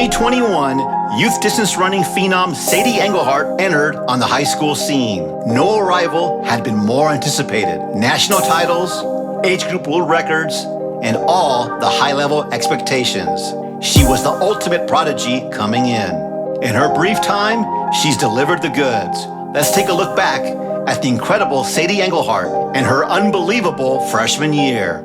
2021, youth distance running phenom Sadie Engelhardt entered on the high school scene. No arrival had been more anticipated. National titles, age group world records, and all the high-level expectations. She was the ultimate prodigy coming in. In her brief time, she's delivered the goods. Let's take a look back at the incredible Sadie Engelhardt and her unbelievable freshman year.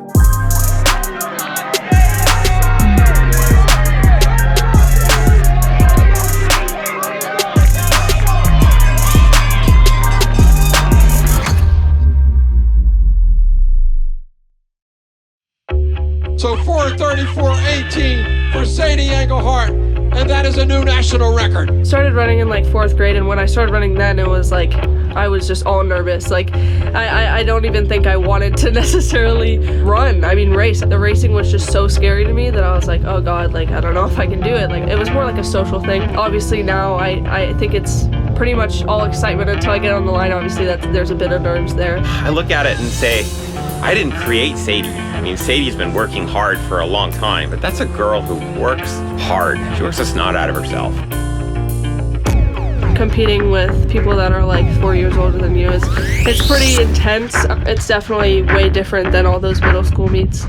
So 4:34.18 for Sadie Engelhardt, and that is a new national record. Started running in like 4th grade, and when I started running then, it was like I was just all nervous. Like I don't even think I wanted to necessarily run. I mean race. The racing was just so scary to me that I was like, oh God, like I don't know if I can do it. Like it was more like a social thing. Obviously now I think it's pretty much all excitement until I get on the line. Obviously there's a bit of nerves there. I look at it and say, I didn't create Sadie. I mean, Sadie's been working hard for a long time, but that's a girl who works hard. She works the snot out of herself. Competing with people that are like 4 years older than you it's pretty intense. It's definitely way different than all those middle school meets.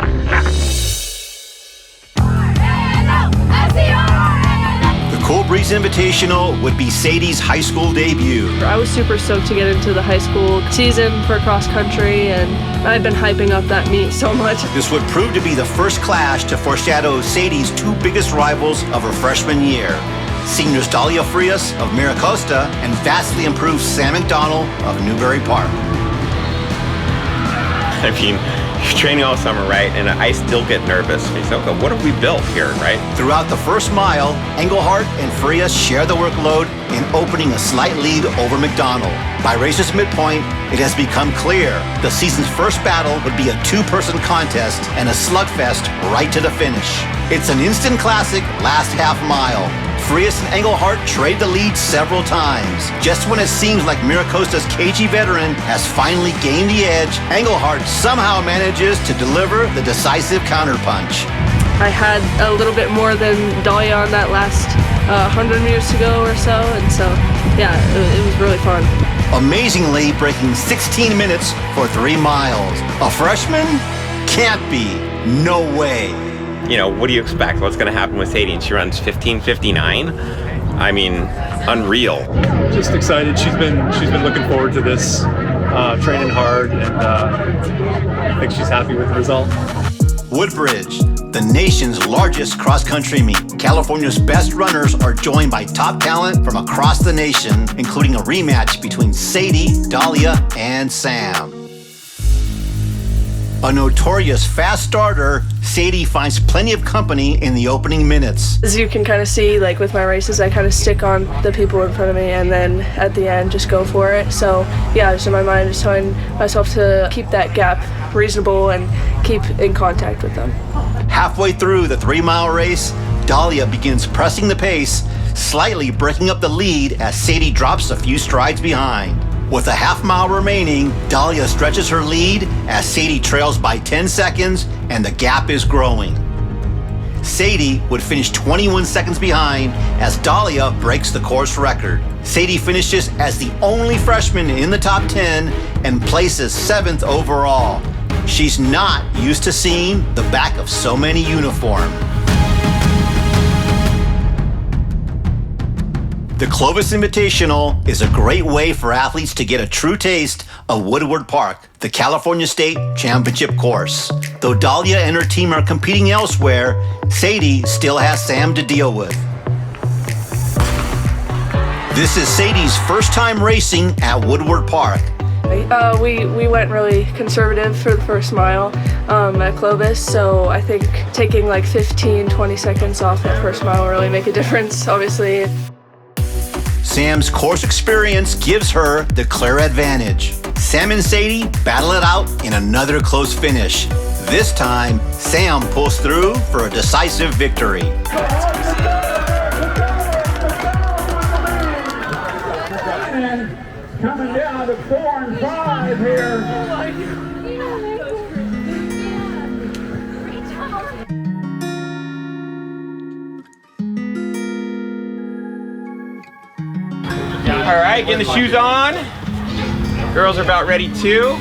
Cool Breeze Invitational would be Sadie's high school debut. I was super stoked to get into the high school season for cross country, and I've been hyping up that meet so much. This would prove to be the first clash to foreshadow Sadie's two biggest rivals of her freshman year. Seniors Dahlia Frias of Miracosta and vastly improved Sam McDonald of Newbury Park. I mean, you're training all summer, right? And I still get nervous. I say, okay, what have we built here, right? Throughout the first mile, Engelhardt and Frias share the workload in opening a slight lead over McDonald. By race's midpoint, it has become clear the season's first battle would be a two-person contest and a slugfest right to the finish. It's an instant classic last half mile. Frias and Engelhardt trade the lead several times. Just when it seems like Miracosta's cagey veteran has finally gained the edge, Engelhardt somehow manages to deliver the decisive counterpunch. I had a little bit more than Dahlia on that last 100 meters to go or so, and so, yeah, it was really fun. Amazingly, breaking 16 minutes for 3 miles. A freshman? Can't be. No way. You know, what do you expect? What's going to happen with Sadie? And she runs 15:59. I mean, unreal. Just excited. She's been looking forward to this, training hard, and I think she's happy with the result. Woodbridge, the nation's largest cross-country meet. California's best runners are joined by top talent from across the nation, including a rematch between Sadie, Dahlia, and Sam. A notorious fast starter, Sadie finds plenty of company in the opening minutes. As you can kind of see, like with my races, I kind of stick on the people in front of me and then at the end just go for it. So yeah, just in my mind, just telling myself to keep that gap reasonable and keep in contact with them. Halfway through the 3-mile race, Dahlia begins pressing the pace, slightly breaking up the lead as Sadie drops a few strides behind. With a half-mile remaining, Dahlia stretches her lead as Sadie trails by 10 seconds and the gap is growing. Sadie would finish 21 seconds behind as Dahlia breaks the course record. Sadie finishes as the only freshman in the top 10 and places 7th overall. She's not used to seeing the back of so many uniforms. The Clovis Invitational is a great way for athletes to get a true taste of Woodward Park, the California State Championship course. Though Dahlia and her team are competing elsewhere, Sadie still has Sam to deal with. This is Sadie's first time racing at Woodward Park. We went really conservative for the first mile at Clovis, so I think taking like 15-20 seconds off that first mile will really make a difference, obviously. Sam's course experience gives her the clear advantage. Sam and Sadie battle it out in another close finish. This time, Sam pulls through for a decisive victory. Coming down to 4 and 5 here. All right, getting the shoes on. Girls are about ready too.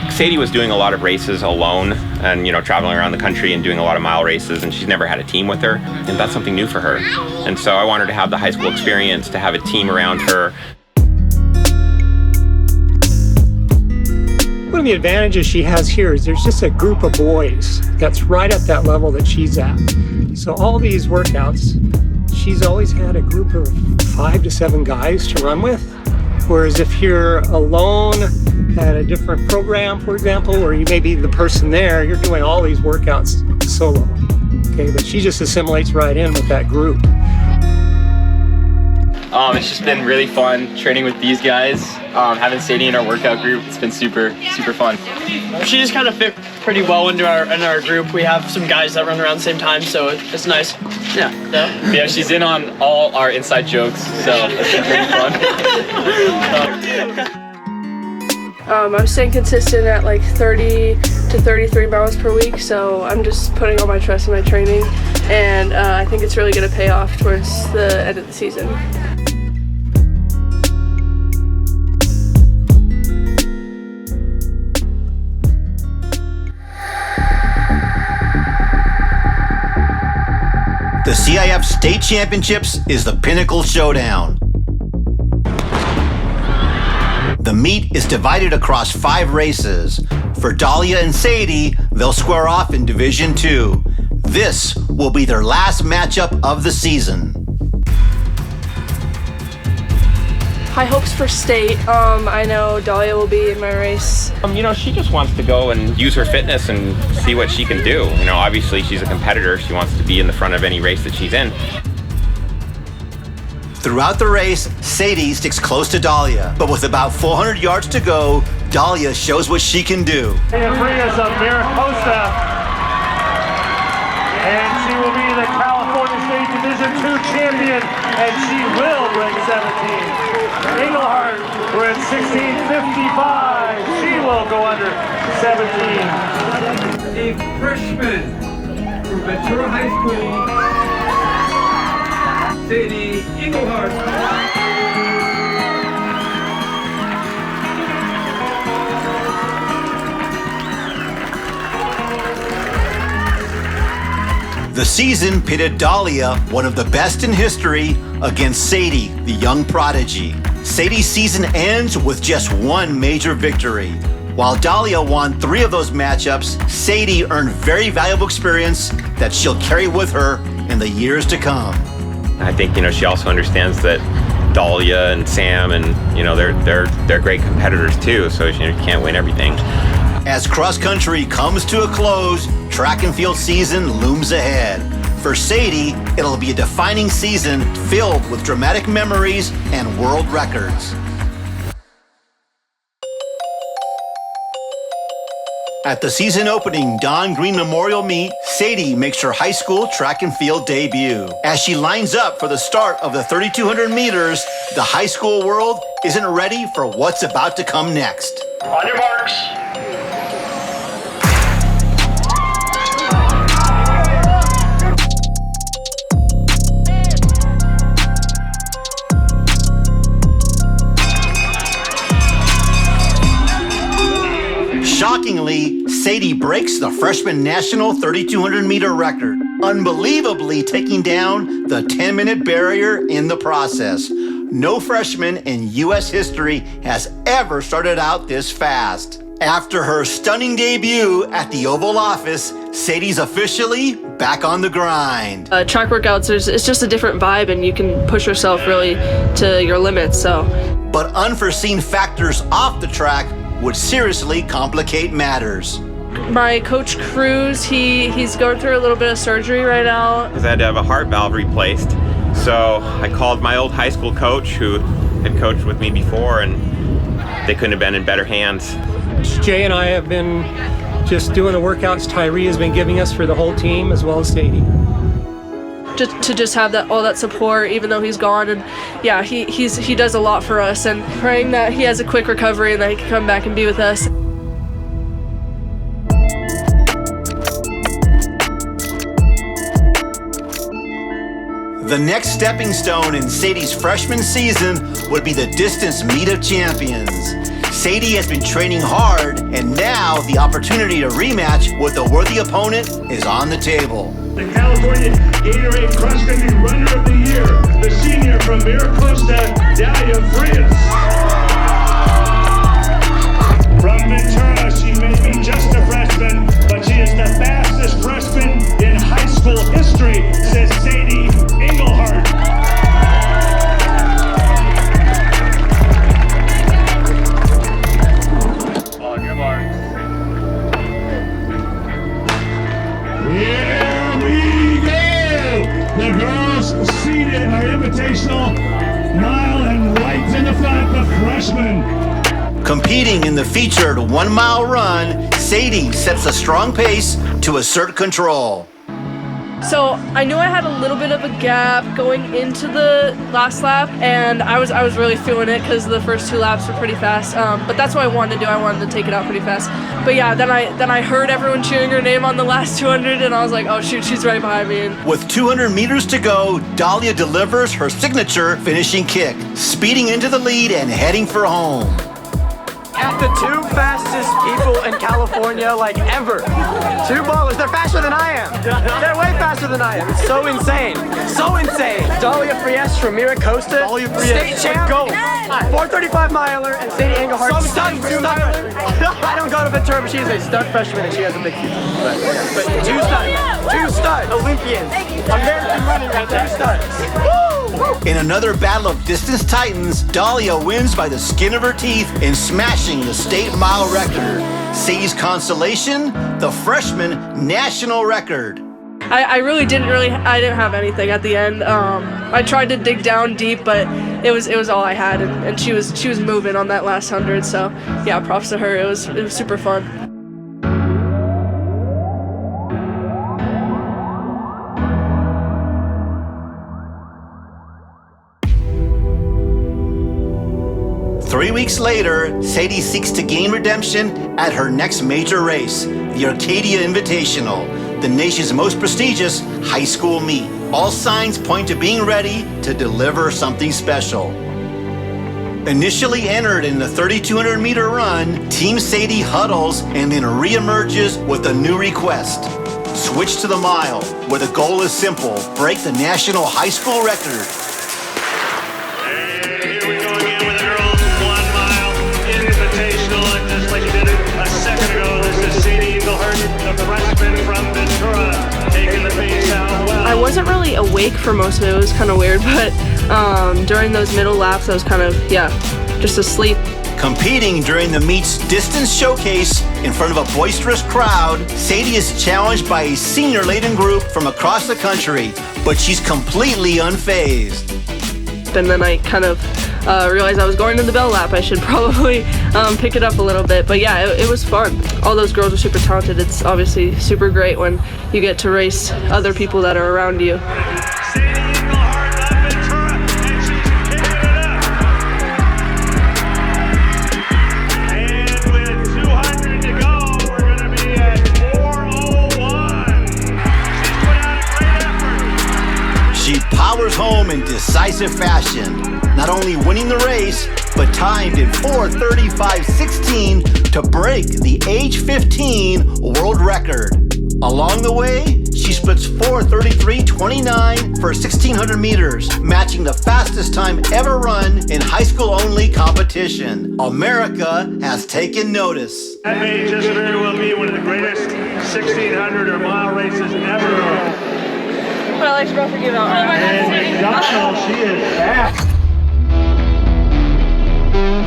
Sadie was doing a lot of races alone and, traveling around the country and doing a lot of mile races, and she's never had a team with her, and that's something new for her. And so I wanted to have the high school experience, to have a team around her. One of the advantages she has here is there's just a group of boys that's right at that level that she's at. So all these workouts, she's always had a group of 5 to 7 guys to run with. Whereas if you're alone at a different program, for example, where you may be the person there, you're doing all these workouts solo. Okay, but she just assimilates right in with that group. It's just been really fun training with these guys. Having Sadie in our workout group, it's been super fun. She just kind of fit pretty well into our group. We have some guys that run around the same time, so it's nice. Yeah, she's in on all our inside jokes, so it's been pretty fun. I'm staying consistent at like 30 to 33 miles per week, so I'm just putting all my trust in my training, and I think it's really going to pay off towards the end of the season. The CIF State Championships is the pinnacle showdown. The meet is divided across 5 races. For Dahlia and Sadie, they'll square off in Division 2. This will be their last matchup of the season. High hopes for state. I know Dahlia will be in my race. She just wants to go and use her fitness and see what she can do. Obviously she's a competitor. She wants to be in the front of any race that she's in. Throughout the race, Sadie sticks close to Dahlia, but with about 400 yards to go, Dahlia shows what she can do. Frias of Mariposa, and she will be the California State Division II champion, and she will break 17. Engelhardt, we're at 16:55. She will go under 17. A freshman from Ventura High School, Sadie Engelhardt. The season pitted Dahlia, one of the best in history, against Sadie, the young prodigy. Sadie's season ends with just one major victory. While Dahlia won 3 of those matchups, Sadie earned very valuable experience that she'll carry with her in the years to come. I think, she also understands that Dahlia and Sam and, they're great competitors too, so you can't win everything. As cross country comes to a close, track and field season looms ahead. For Sadie, it'll be a defining season filled with dramatic memories and world records. At the season opening Don Green Memorial Meet, Sadie makes her high school track and field debut. As she lines up for the start of the 3,200 meters, the high school world isn't ready for what's about to come next. On your marks. Shockingly, Sadie breaks the freshman national 3,200 meter record, unbelievably taking down the 10-minute barrier in the process. No freshman in U.S. history has ever started out this fast. After her stunning debut at the Oval Office, Sadie's officially back on the grind. Track workouts, it's just a different vibe, and you can push yourself really to your limits. But unforeseen factors off the track would seriously complicate matters. My coach Cruz, he's going through a little bit of surgery right now. Because I had to have a heart valve replaced. So I called my old high school coach who had coached with me before, and they couldn't have been in better hands. Jay and I have been just doing the workouts Tyree has been giving us for the whole team, as well as Sadie. To just have all that support, even though he's gone, and yeah, he does a lot for us, and praying that he has a quick recovery and that he can come back and be with us. The next stepping stone in Sadie's freshman season would be the distance meet of champions. Sadie has been training hard, and now the opportunity to rematch with a worthy opponent is on the table. The California Gatorade Cross Country Runner of the Year, the senior from Miracosta, Dalia Frias. From Ventura, she may be just a freshman, but she is the fastest freshman in high school history, says Sadie Engelhardt. Oh, good Lord. Here we go! The girls seated our invitational mile and right in the front, the freshmen. Competing in the featured 1 mile run, Sadie sets a strong pace to assert control. So I knew I had a little bit of a gap going into the last lap, and I was really feeling it because the first 2 laps were pretty fast. But that's what I wanted to do. I wanted to take it out pretty fast. But yeah, then I heard everyone cheering her name on the last 200, and I was like, oh shoot, she's right behind me. With 200 meters to go, Dalia delivers her signature finishing kick, speeding into the lead and heading for home. At the 2 fastest people in California, like ever. 2 ballers, they're faster than I am. They're way faster than I am. It's so insane. So insane. Dalia Frias from Miracosta, state champ, go. 435 miler, and Sadie Engelhardt, stunt freshman. I don't go to Ventura, but she's a stunt freshman and she has a big future. But 2 stunt Olympians. American running at 2 stunts. In another battle of distance titans, Dalia wins by the skin of her teeth in smashing the state mile record. Sadie's consolation, the freshman national record. I really didn't have anything at the end. I tried to dig down deep, but it was all I had, and she was moving on that last 100. So yeah, props to her. It was super fun. Three weeks later, Sadie seeks to gain redemption at her next major race, the Arcadia Invitational, the nation's most prestigious high school meet. All signs point to being ready to deliver something special. Initially entered in the 3,200 meter run, Team Sadie huddles and then reemerges with a new request. Switch to the mile, where the goal is simple: break the national high school record. The freshman from Ventura, taking the pace out well. I wasn't really awake for most of it. It was kind of weird, but during those middle laps, I was kind of, just asleep. Competing during the meet's distance showcase in front of a boisterous crowd, Sadie is challenged by a senior-laden group from across the country, but she's completely unfazed. And then I kind of realized I was going to the bell lap. I should probably pick it up a little bit. But yeah, it was fun. All those girls are super talented. It's obviously super great when you get to race other people that are around you. Sadie Engelhardt of Ventura, and she's picking it up. And with 200 to go, we're going to be at 4:01. She's put out a great effort. She powers home in decisive fashion, not only winning the race, but timed in 4:35.16 to break the age 15 world record. Along the way, she splits 4:33.29 for 1,600 meters, matching the fastest time ever run in high school-only competition. America has taken notice. That may just very well be one of the greatest 1,600 or mile races ever. But I like to go for you out. And McDonald, she is back.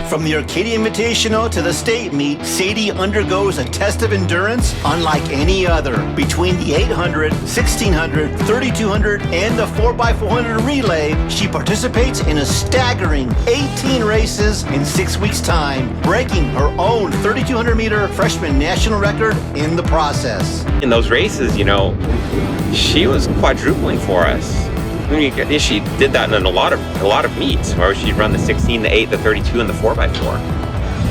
From the Arcadia Invitational to the state meet, Sadie undergoes a test of endurance unlike any other. Between the 800, 1,600, 3,200, and the 4x400 relay, she participates in a staggering 18 races in 6 weeks' time, breaking her own 3,200-meter freshman national record in the process. In those races, she was quadrupling for us. I mean, she did that in a lot of meets, where she'd run the 16, the 8, the 32, and the 4x4.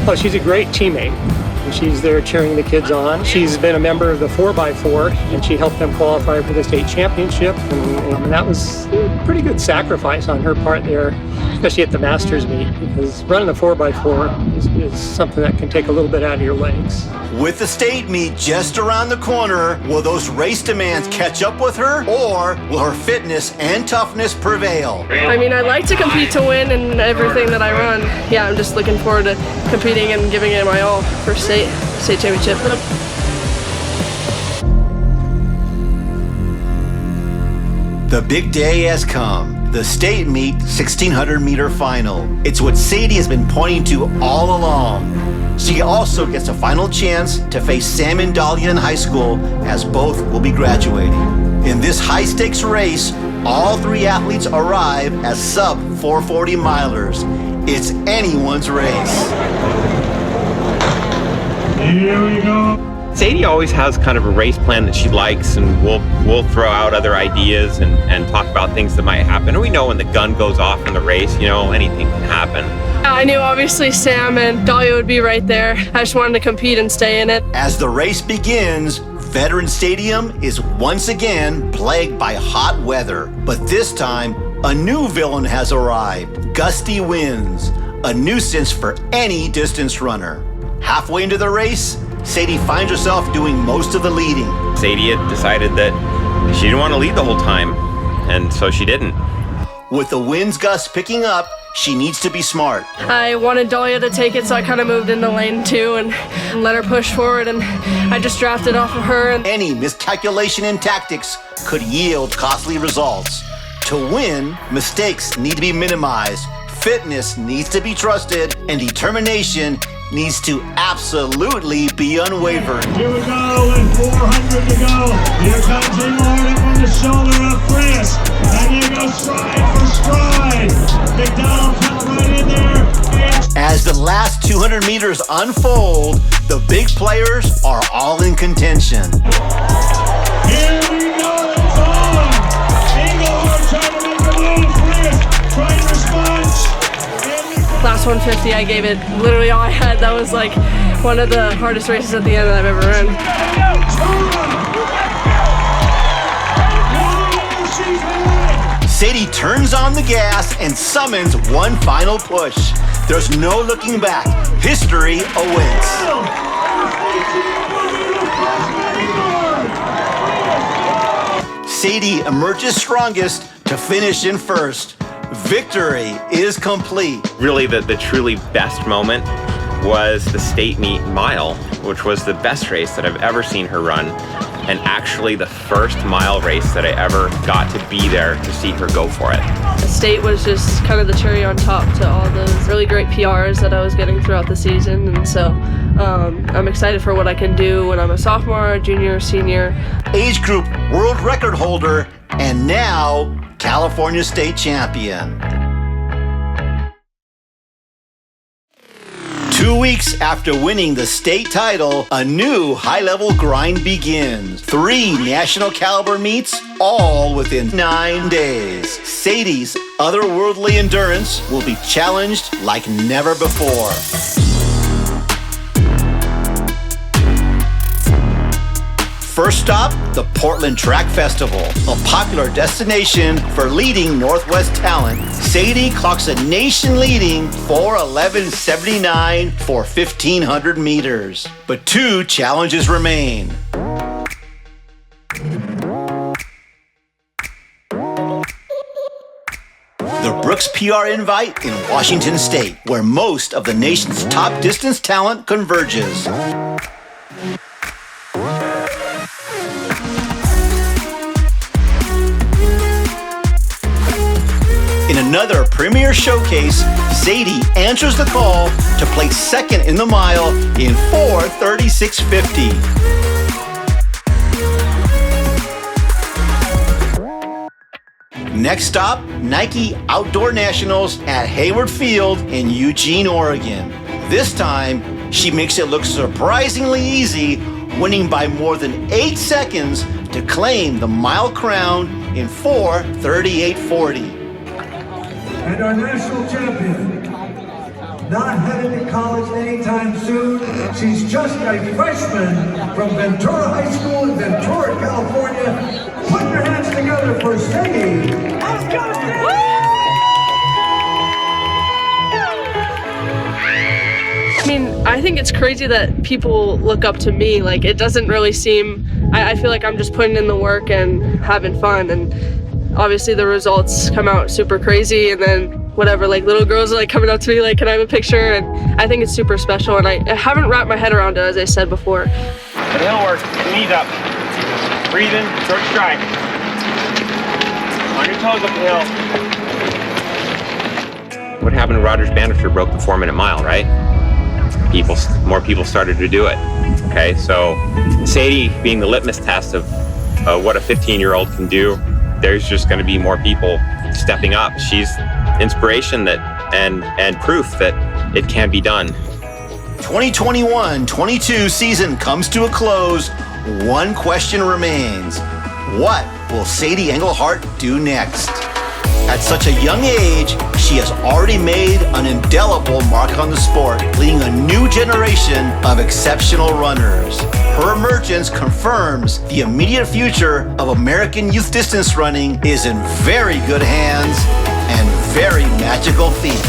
Oh, she's a great teammate. and she's there cheering the kids on. She's been a member of the 4x4, and she helped them qualify for the state championship, and that was a pretty good sacrifice on her part there, especially at the Masters meet, because running a 4x4 is something that can take a little bit out of your legs. With the state meet just around the corner, will those race demands catch up with her, or will her fitness and toughness prevail? I mean, I like to compete to win in everything that I run. Yeah, I'm just looking forward to competing and giving it my all for state championship. The big day has come. The state meet 1600 meter final. It's what Sadie has been pointing to all along. She also gets a final chance to face Sam and Dahlia in high school, as both will be graduating. In this high stakes race, all three athletes arrive as sub 440 milers. It's anyone's race. Here we go. Sadie always has kind of a race plan that she likes, and we'll throw out other ideas and talk about things that might happen. And we know when the gun goes off in the race, you know, anything can happen. I knew obviously Sam and Dahlia would be right there. I just wanted to compete and stay in it. As the race begins, Veteran Stadium is once again plagued by hot weather. But this time, a new villain has arrived: gusty winds, a nuisance for any distance runner. Halfway into the race, Sadie finds herself doing most of the leading. Sadie had decided that she didn't want to lead the whole time, and so she didn't. With the winds gusts picking up, she needs to be smart. I wanted Dahlia to take it, so I kind of moved into lane 2 and let her push forward, and I just drafted off of her. And any miscalculation in tactics could yield costly results. To win, mistakes need to be minimized, fitness needs to be trusted, and determination needs to absolutely be unwavering. Here we go, and 400 to go. Here comes Engelhardt up on the shoulder of Frias. And there goes stride for stride. McDonald comes right in there. As the last 200 meters unfold, the big players are all in contention. Here we go, it's on. Engelhardt trying to make a move. Frias trying to respond. last 150, I gave it literally all I had. That was like one of the hardest races at the end that I've ever run. Sadie turns on the gas and summons one final push. There's no looking back. History awaits. Sadie emerges strongest to finish in first. Victory is complete. Really, the truly best moment was the state meet mile, which was the best race that I've ever seen her run, and actually the first mile race that I ever got to be there to see her go for it. The state was just kind of the cherry on top to all those really great PRs that I was getting throughout the season, and so I'm excited for what I can do when I'm a sophomore, junior, senior. Age group world record holder, and now California state champion. 2 weeks after winning the state title, a new high-level grind begins. 3 national caliber meets, all within 9 days. Sadie's otherworldly endurance will be challenged like never before. First stop, the Portland Track Festival, a popular destination for leading Northwest talent. Sadie clocks a nation-leading 4:11.79 for 1,500 meters. But 2 challenges remain. The Brooks PR Invite in Washington State, where most of the nation's top distance talent converges. In another premier showcase, Sadie answers the call to place second in the mile in 4:36.50. Next stop, Nike Outdoor Nationals at Hayward Field in Eugene, Oregon. This time, she makes it look surprisingly easy, winning by more than 8 seconds to claim the mile crown in 4:38.40. And our national champion, not headed to college anytime soon. She's just a freshman from Ventura High School in Ventura, California. Put your hands together for Sadie. Let's go, Sadie! I mean, I think it's crazy that people look up to me. Like, it doesn't really seem, I feel like I'm just putting in the work and having fun, and obviously the results come out super crazy, and then whatever, like little girls are like coming up to me like, can I have a picture? And I think it's super special, and I haven't wrapped my head around it, as I said before. The hill work, knees up, breathe in, short stride. On your toes up the hill. What happened to Rogers Bannister broke the 4-minute mile, right? More people started to do it. Okay, so Sadie being the litmus test of what a 15-year-old can do, there's just going to be more people stepping up. She's inspiration and proof that it can be done. 2021-22 season comes to a close. One question remains. What will Sadie Engelhardt do next? At such a young age, she has already made an indelible mark on the sport, leading a new generation of exceptional runners. Her emergence confirms the immediate future of American youth distance running is in very good hands and very magical feet.